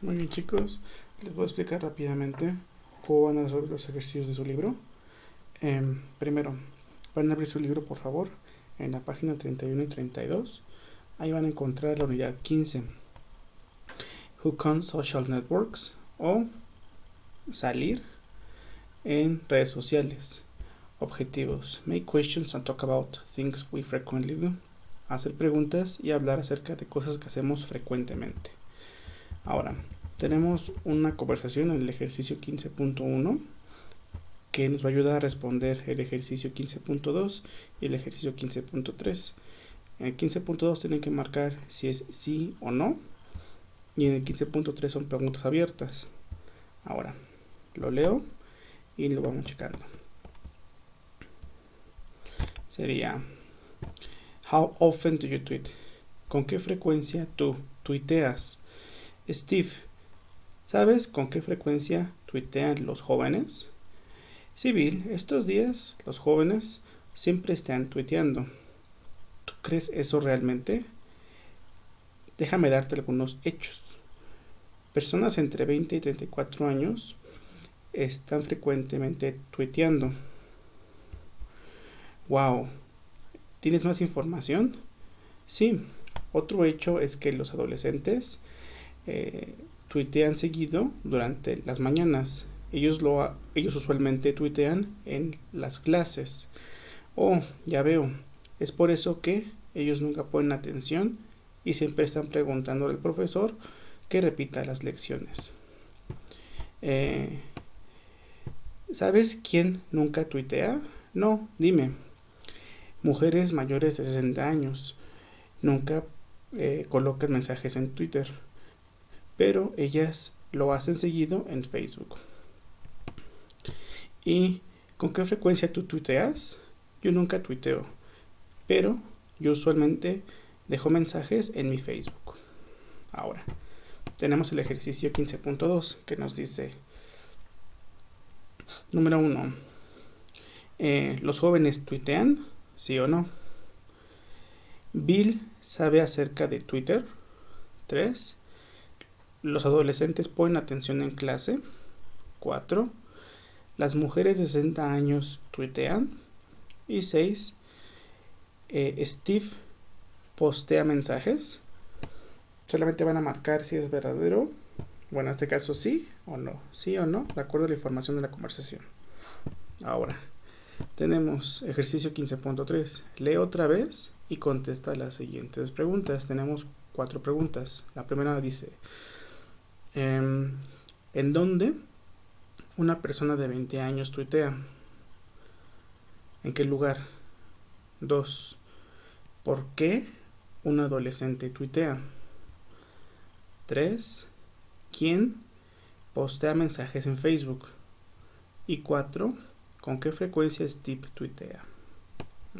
Muy bien, chicos, les voy a explicar rápidamente cómo van a resolver los ejercicios de su libro. Primero, van a abrir su libro, por favor, en la página 31 y 32. Ahí van a encontrar la unidad 15, Hook on Social Networks, o salir en redes sociales. Objetivos: make questions and talk about things we frequently do. Hacer preguntas y hablar acerca de cosas que hacemos frecuentemente. Ahora, tenemos una conversación en el ejercicio 15.1 que nos va a ayudar a responder el ejercicio 15.2 y el ejercicio 15.3. En el 15.2 tienen que marcar si es sí o no, y en el 15.3 son preguntas abiertas. Ahora, lo leo y lo vamos checando. Sería: How often do you tweet? ¿Con qué frecuencia tú tuiteas? Steve, ¿sabes con qué frecuencia tuitean los jóvenes? Sí, Bill, estos días los jóvenes siempre están tuiteando. ¿Tú crees eso realmente? Déjame darte algunos hechos. Personas entre 20 y 34 años están frecuentemente tuiteando. Wow, ¿tienes más información? Sí, otro hecho es que los adolescentes tuitean seguido durante las mañanas. Ellos usualmente tuitean en las clases. Oh, ya veo. Es por eso que ellos nunca ponen atención y siempre están preguntando al profesor que repita las lecciones. ¿Sabes quién nunca tuitea? No, dime. Mujeres mayores de 60 años nunca colocan mensajes en Twitter, pero ellas lo hacen seguido en Facebook. ¿Y con qué frecuencia tú tuiteas? Yo nunca tuiteo, pero yo usualmente dejo mensajes en mi Facebook. Ahora, tenemos el ejercicio 15.2 que nos dice: número 1. ¿Los jóvenes tuitean? ¿Sí o no? ¿Bill sabe acerca de Twitter? 3. ¿Los adolescentes ponen atención en clase? 4. ¿Las mujeres de 60 años tuitean? Y 6. ¿Steve postea mensajes? Solamente van a marcar si es verdadero. Bueno, en este caso sí o no. Sí o no, de acuerdo a la información de la conversación. Ahora, tenemos ejercicio 15.3. Lee otra vez y contesta las siguientes preguntas. Tenemos 4 preguntas. La primera dice: ¿en dónde una persona de 20 años tuitea? ¿En qué lugar? 2. ¿Por qué un adolescente tuitea? 3. ¿Quién postea mensajes en Facebook? Y 4. ¿Con qué frecuencia Steve tuitea?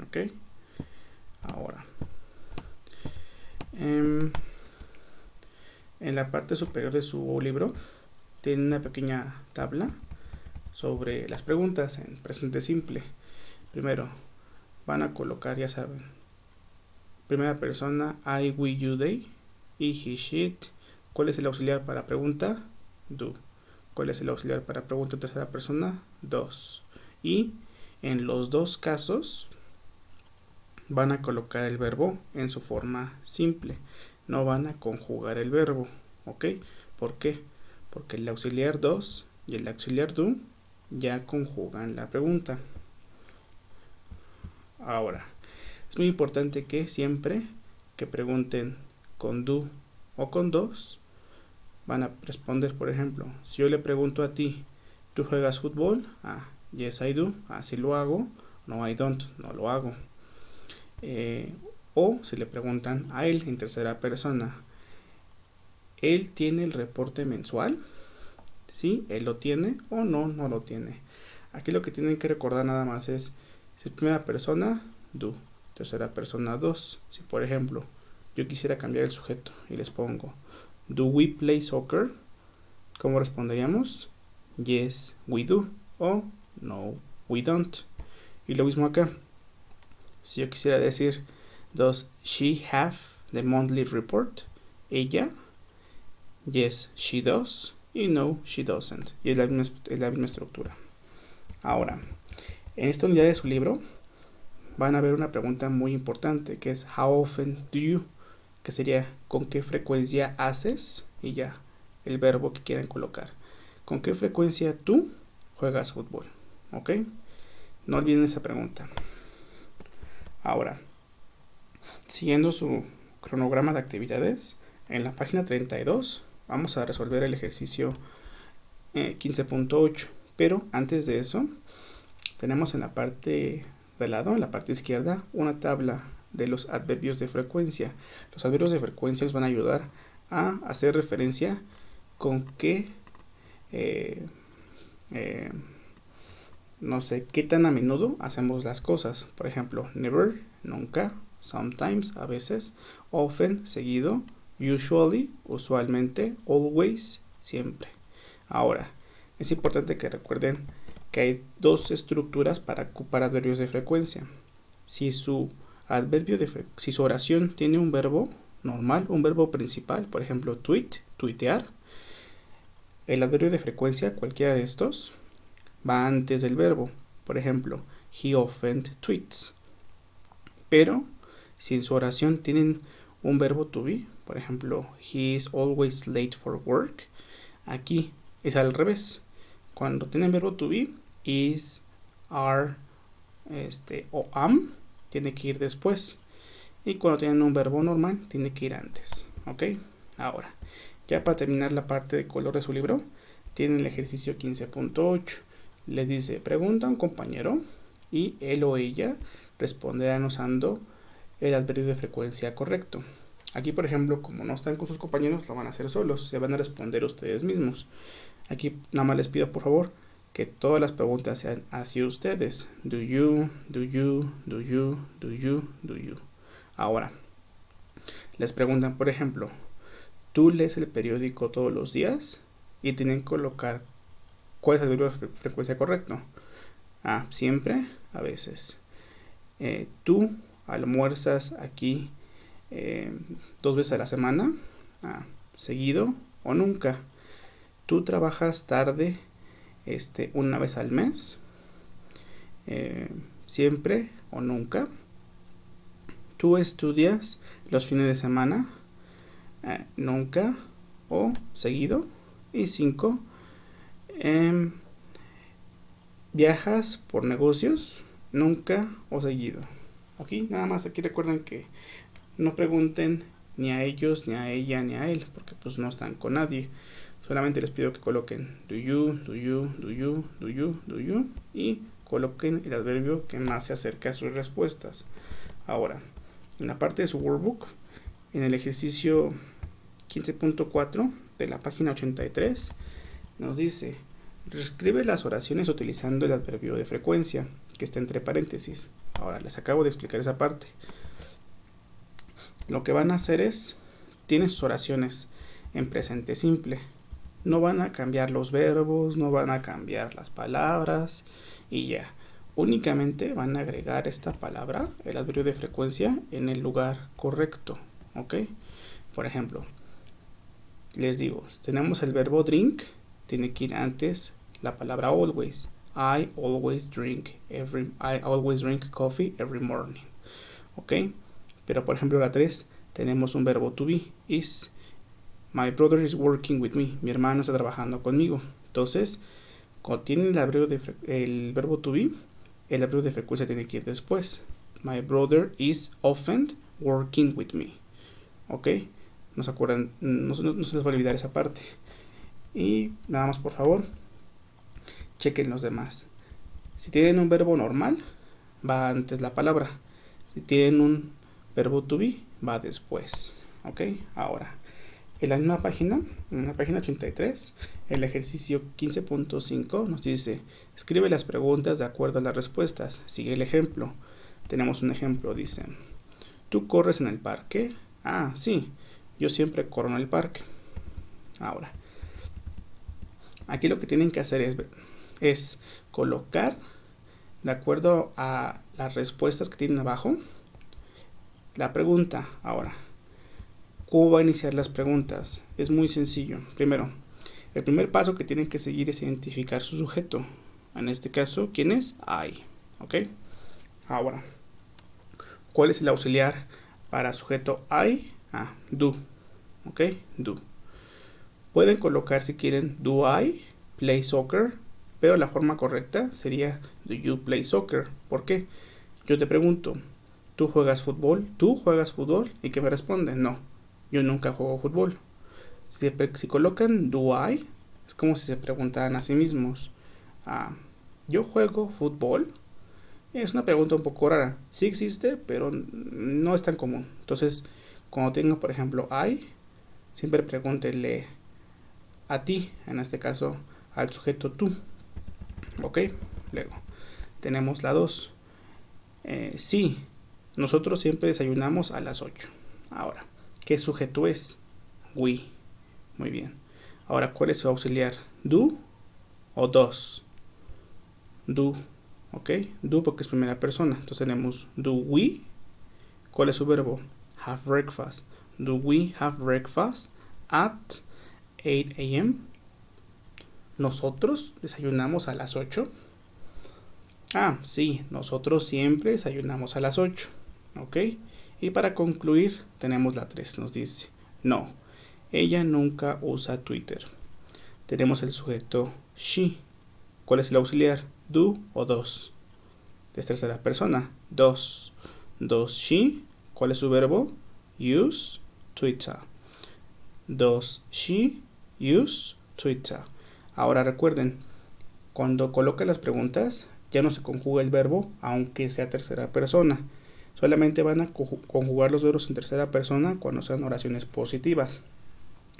Ok. Ahora, en la parte superior de su libro tiene una pequeña tabla sobre las preguntas en presente simple. Primero, van a colocar, ya saben, primera persona, I, we, you, they, he, he, she, it. ¿Cuál es el auxiliar para pregunta? Do. ¿Cuál es el auxiliar para pregunta en tercera persona? Does. Y en los dos casos van a colocar el verbo en su forma simple. No van a conjugar el verbo. ¿Ok? ¿Por qué? Porque el auxiliar does y el auxiliar do ya conjugan la pregunta. Ahora, es muy importante que siempre que pregunten con do o con does, van a responder. Por ejemplo, si yo le pregunto a ti: ¿tú juegas fútbol? Yes I do. Sí lo hago. No I don't. No lo hago. O si le preguntan a él en tercera persona: ¿él tiene el reporte mensual? ¿Sí? ¿Él lo tiene? O no, no lo tiene. Aquí lo que tienen que recordar nada más es: si es primera persona, do. Tercera persona, does. Si por ejemplo yo quisiera cambiar el sujeto y les pongo: ¿do we play soccer? ¿Cómo responderíamos? Yes, we do. O no, we don't. Y lo mismo acá. Si yo quisiera decir: ¿does she have the monthly report? ¿Ella yes, she does, y no, she doesn't. Y es la misma estructura. Ahora, en esta unidad de su libro van a ver una pregunta muy importante, que es how often do you, que sería con qué frecuencia haces, y ya, el verbo que quieran colocar. ¿Con qué frecuencia tú juegas fútbol? ¿Ok? No olviden esa pregunta. Ahora, siguiendo su cronograma de actividades, en la página 32 vamos a resolver el ejercicio 15.8, pero antes de eso tenemos en la parte de lado, en la parte izquierda, una tabla de los adverbios de frecuencia. Los adverbios de frecuencia nos van a ayudar a hacer referencia con qué no sé qué tan a menudo hacemos las cosas. Por ejemplo, never, nunca, sometimes, a veces, often, seguido, usually, usualmente, always, siempre. Ahora, es importante que recuerden que hay dos estructuras para ocupar adverbios de frecuencia. Si su oración tiene un verbo normal, un verbo principal, por ejemplo, tweet, tuitear, el adverbio de frecuencia, cualquiera de estos, va antes del verbo. Por ejemplo, he often tweets. Pero si en su oración tienen un verbo to be, por ejemplo, he is always late for work, aquí es al revés. Cuando tienen verbo to be, is, are, o am, tiene que ir después. Y cuando tienen un verbo normal, tiene que ir antes. ¿Ok? Ahora, ya para terminar la parte de color de su libro, tienen el ejercicio 15.8. Les dice, pregunta a un compañero y él o ella responderán usando el adverbio de frecuencia correcto. Aquí, por ejemplo, como no están con sus compañeros, lo van a hacer solos, se van a responder ustedes mismos. Aquí nada más les pido, por favor, que todas las preguntas sean hacia ustedes. Do you, do you, do you, do you, do you. Ahora, les preguntan, por ejemplo, ¿tú lees el periódico todos los días? Y tienen que colocar cuál es el adverbio de frecuencia correcto. Siempre, a veces. ¿Tú almuerzas aquí 2 veces a la semana? Seguido o nunca. ¿Tú trabajas tarde 1 vez al mes? Siempre o nunca. ¿Tú estudias los fines de semana? Nunca o seguido. Y 5. ¿Viajas por negocios? Nunca o seguido. Aquí nada más, aquí recuerden que no pregunten ni a ellos, ni a ella, ni a él, porque pues no están con nadie. Solamente les pido que coloquen do you, do you, do you, do you, do you, y coloquen el adverbio que más se acerque a sus respuestas. Ahora, en la parte de su workbook, en el ejercicio 15.4 de la página 83, nos dice, reescribe las oraciones utilizando el adverbio de frecuencia, que está entre paréntesis. Ahora, les acabo de explicar esa parte. Lo que van a hacer es, tienen sus oraciones en presente simple. No van a cambiar los verbos, no van a cambiar las palabras y ya. Únicamente van a agregar esta palabra, el adverbio de frecuencia, en el lugar correcto. ¿Ok? Por ejemplo, les digo, tenemos el verbo drink, tiene que ir antes la palabra always. I always drink coffee every morning. ¿Ok? Pero por ejemplo la 3 tenemos un verbo to be, is. My brother is working with me. Mi hermano está trabajando conmigo. Entonces, cuando tienen el verbo to be, el adverbio de frecuencia tiene que ir después. My brother is often working with me. ¿Ok? No se acuerdan, no se les va a olvidar esa parte. Y nada más, por favor, chequen los demás. Si tienen un verbo normal, va antes la palabra. Si tienen un verbo to be, va después. ¿Ok? Ahora, en la misma página, en la página 83, el ejercicio 15.5 nos dice, escribe las preguntas de acuerdo a las respuestas. Sigue el ejemplo. Tenemos un ejemplo, dice, ¿tú corres en el parque? Sí, yo siempre corro en el parque. Ahora, aquí lo que tienen que hacer es colocar, de acuerdo a las respuestas que tienen abajo, la pregunta. Ahora, ¿Cómo va a iniciar las preguntas? Es muy sencillo. Primero, el primer paso que tienen que seguir es identificar su sujeto. En este caso, ¿quién es? I. ¿Ok? Ahora, ¿cuál es el auxiliar para sujeto I? Do. ¿Ok? Do. Pueden colocar si quieren do I play soccer, pero la forma correcta sería do you play soccer. ¿Por qué? Yo te pregunto, ¿tú juegas fútbol? ¿Tú juegas fútbol? ¿Y qué me responden? No, yo nunca juego fútbol. Si colocan do I, es como si se preguntaran a sí mismos, ¿yo juego fútbol? Es una pregunta un poco rara. Sí existe, pero no es tan común. Entonces, cuando tengo, por ejemplo, I, siempre pregúntenle a ti, en este caso, al sujeto tú. ¿Ok? Luego, tenemos la 2. Sí, nosotros siempre desayunamos a las 8. Ahora, ¿qué sujeto es? We. Muy bien. Ahora, ¿cuál es su auxiliar? ¿Do o does? Do. ¿Ok? Do porque es primera persona. Entonces tenemos do we. ¿Cuál es su verbo? Have breakfast. Do we have breakfast at 8 a.m.? ¿Nosotros desayunamos a las 8? Sí, nosotros siempre desayunamos a las 8. ¿Ok? Y para concluir, tenemos la 3. Nos dice, no, ella nunca usa Twitter. Tenemos el sujeto she. ¿Cuál es el auxiliar? Do o does. Es tercera persona. Does. Does she. ¿Cuál es su verbo? Use Twitter. Does she use Twitter? Ahora recuerden, cuando colocan las preguntas, ya no se conjuga el verbo, aunque sea tercera persona. Solamente van a conjugar los verbos en tercera persona cuando sean oraciones positivas.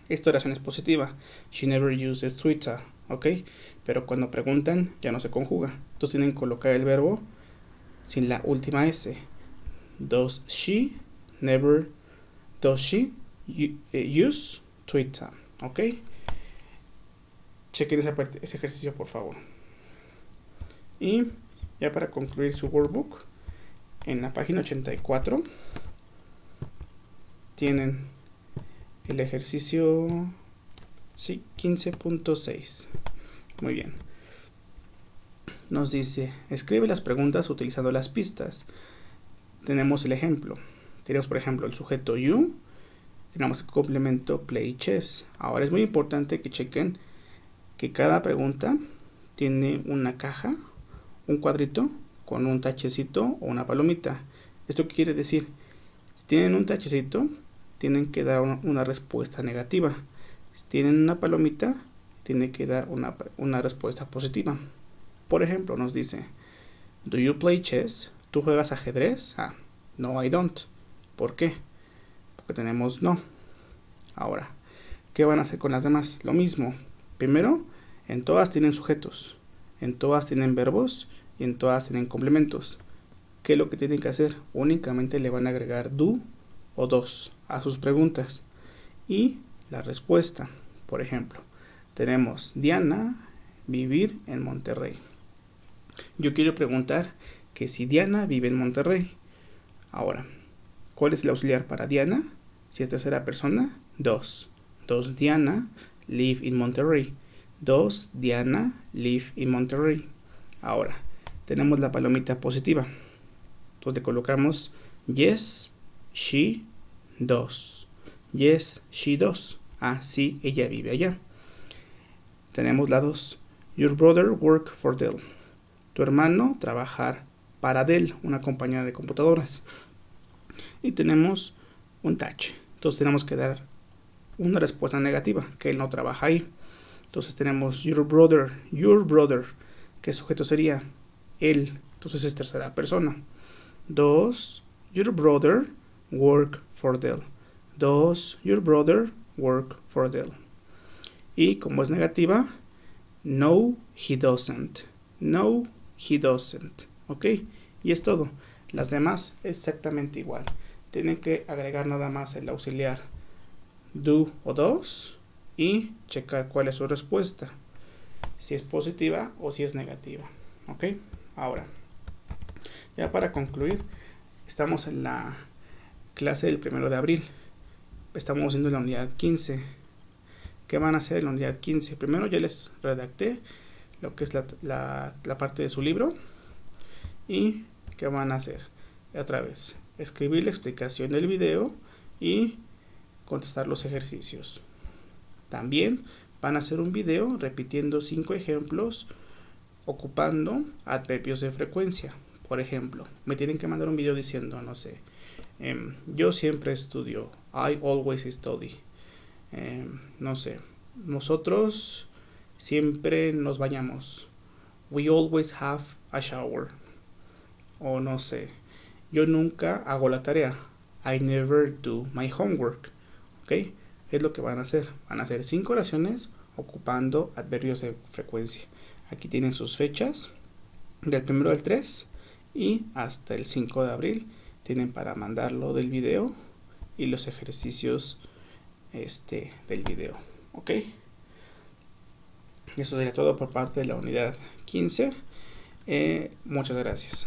Esta oración es positiva. She never uses Twitter. ¿Ok? Pero cuando preguntan, ya no se conjuga. Entonces tienen que colocar el verbo sin la última S. Does she use Twitter? ¿Ok? Chequen ese ejercicio, por favor. Y ya para concluir su workbook, en la página 84 tienen el ejercicio 15.6. Muy bien. Nos dice, escribe las preguntas utilizando las pistas. Tenemos el ejemplo. Tenemos, por ejemplo, el sujeto you. Tenemos el complemento play chess. Ahora es muy importante que chequen que cada pregunta tiene una caja, un cuadrito con un tachecito o una palomita. ¿Esto qué quiere decir? Si tienen un tachecito, tienen que dar una respuesta negativa. Si tienen una palomita, tienen que dar una respuesta positiva. Por ejemplo, nos dice, ¿do you play chess? ¿Tú juegas ajedrez? No, I don't. ¿Por qué? Porque tenemos no. Ahora, ¿qué van a hacer con las demás? Lo mismo. Primero, en todas tienen sujetos, en todas tienen verbos y en todas tienen complementos. ¿Qué es lo que tienen que hacer? Únicamente le van a agregar do o does a sus preguntas. Y la respuesta, por ejemplo, tenemos Diana vivir en Monterrey. Yo quiero preguntar que si Diana vive en Monterrey. Ahora, ¿cuál es el auxiliar para Diana? Si es tercera persona, does. Does Diana live in Monterrey? Does Diana live in Monterrey? Ahora, tenemos la palomita positiva, donde colocamos yes, she does. Yes, she does. Sí, ella vive allá. Tenemos la 2. Your brother work for Dell. Tu hermano trabajar para Dell, una compañía de computadoras. Y tenemos un touch. Entonces tenemos que dar una respuesta negativa, que él no trabaja ahí. Entonces tenemos your brother. ¿Qué sujeto sería? Él. Entonces es tercera persona. Does your brother work for Dell? Does your brother work for Dell? Y como es negativa, no, he doesn't. No, he doesn't. ¿Ok? Y es todo. Las demás exactamente igual. Tienen que agregar nada más el auxiliar do o does y checar cuál es su respuesta, si es positiva o si es negativa. ¿Ok? Ahora, ya para concluir, estamos en la clase del 1 de abril. estamos haciendo la unidad 15. ¿Qué van a hacer en la unidad 15? Primero ya les redacté lo que es la parte de su libro. ¿Y qué van a hacer? Otra vez, escribir la explicación del video y contestar los ejercicios. También van a hacer un video repitiendo 5 ejemplos ocupando adverbios de frecuencia. Por ejemplo, me tienen que mandar un video diciendo, no sé, yo siempre estudio, I always study. No sé, nosotros siempre nos bañamos, we always have a shower. O no sé, yo nunca hago la tarea, I never do my homework. ¿Ok? Es lo que van a hacer. Van a hacer 5 oraciones ocupando adverbios de frecuencia. Aquí tienen sus fechas, del 1 al 3 y hasta el 5 de abril. Tienen para mandarlo del video y los ejercicios del video. ¿Ok? Eso sería todo por parte de la unidad 15. Muchas gracias.